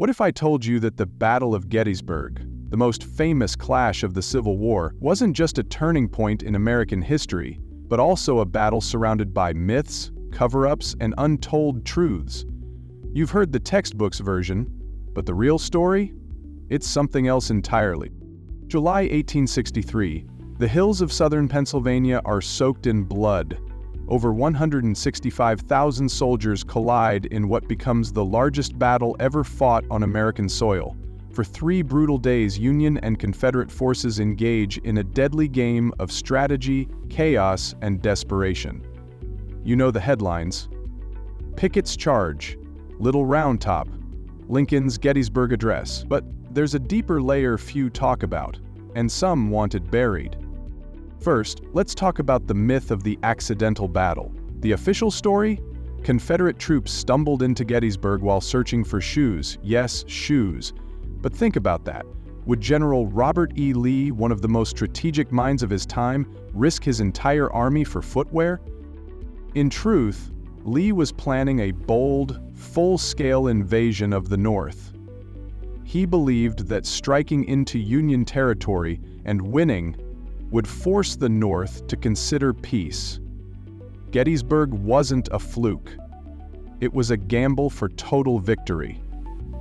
What if I told you that the Battle of Gettysburg, the most famous clash of the Civil War, wasn't just a turning point in American history, but also a battle surrounded by myths, cover-ups, and untold truths? You've heard the textbook's version, but the real story? It's something else entirely. July 1863, the hills of southern Pennsylvania are soaked in blood. Over 165,000 soldiers collide in what becomes the largest battle ever fought on American soil. For 3 brutal days, Union and Confederate forces engage in a deadly game of strategy, chaos, and desperation. You know the headlines: Pickett's Charge, Little Round Top, Lincoln's Gettysburg Address. But there's a deeper layer few talk about, and some want it buried. First, let's talk about the myth of the accidental battle. The official story? Confederate troops stumbled into Gettysburg while searching for shoes. Yes, shoes. But think about that. Would General Robert E. Lee, one of the most strategic minds of his time, risk his entire army for footwear? In truth, Lee was planning a bold, full-scale invasion of the North. He believed that striking into Union territory and winning would force the North to consider peace. Gettysburg wasn't a fluke. It was a gamble for total victory.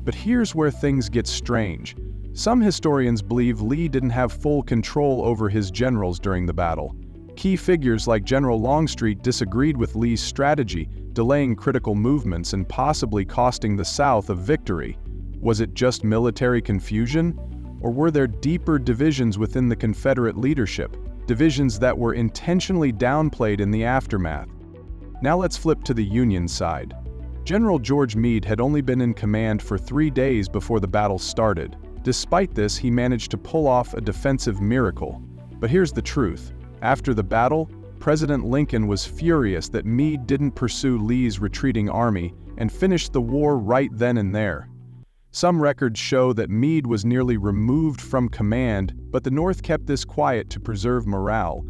But here's where things get strange. Some historians believe Lee didn't have full control over his generals during the battle. Key figures like General Longstreet disagreed with Lee's strategy, delaying critical movements and possibly costing the South a victory. Was it just military confusion? Or were there deeper divisions within the Confederate leadership, divisions that were intentionally downplayed in the aftermath? Now let's flip to the Union side. General George Meade had only been in command for 3 days before the battle started. Despite this, he managed to pull off a defensive miracle. But here's the truth. After the battle, President Lincoln was furious that Meade didn't pursue Lee's retreating army and finished the war right then and there. Some records show that Meade was nearly removed from command, but the North kept this quiet to preserve morale.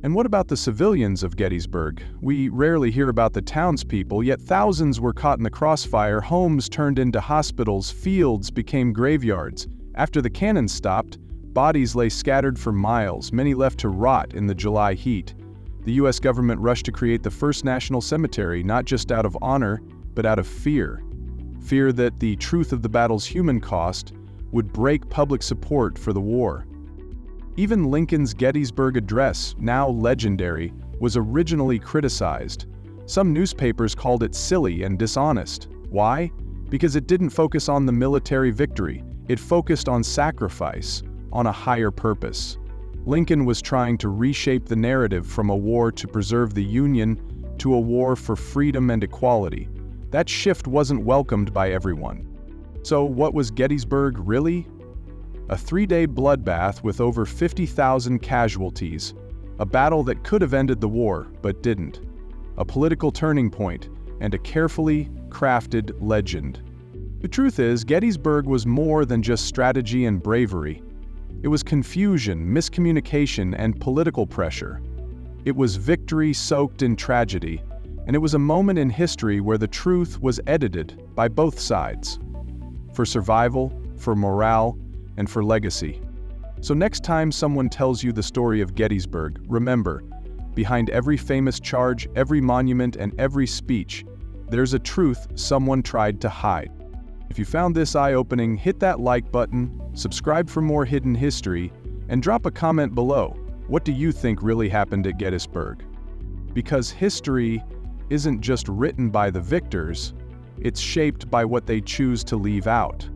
And what about the civilians of Gettysburg? We rarely hear about the townspeople, yet thousands were caught in the crossfire, homes turned into hospitals, fields became graveyards. After the cannon stopped, bodies lay scattered for miles, many left to rot in the July heat. The U.S. government rushed to create the first national cemetery, not just out of honor, but out of fear. Fear that the truth of the battle's human cost would break public support for the war. Even Lincoln's Gettysburg Address, now legendary, was originally criticized. Some newspapers called it silly and dishonest. Why? Because it didn't focus on the military victory. It focused on sacrifice, on a higher purpose. Lincoln was trying to reshape the narrative from a war to preserve the Union to a war for freedom and equality. That shift wasn't welcomed by everyone. So what was Gettysburg really? A 3-day bloodbath with over 50,000 casualties. A battle that could have ended the war, but didn't. A political turning point, and a carefully crafted legend. The truth is, Gettysburg was more than just strategy and bravery. It was confusion, miscommunication, and political pressure. It was victory soaked in tragedy. And it was a moment in history where the truth was edited by both sides. For survival, for morale, and for legacy. So next time someone tells you the story of Gettysburg, remember, behind every famous charge, every monument, and every speech, there's a truth someone tried to hide. If you found this eye-opening, hit that like button, subscribe for more hidden history, and drop a comment below. What do you think really happened at Gettysburg? Because history isn't just written by the victors, it's shaped by what they choose to leave out.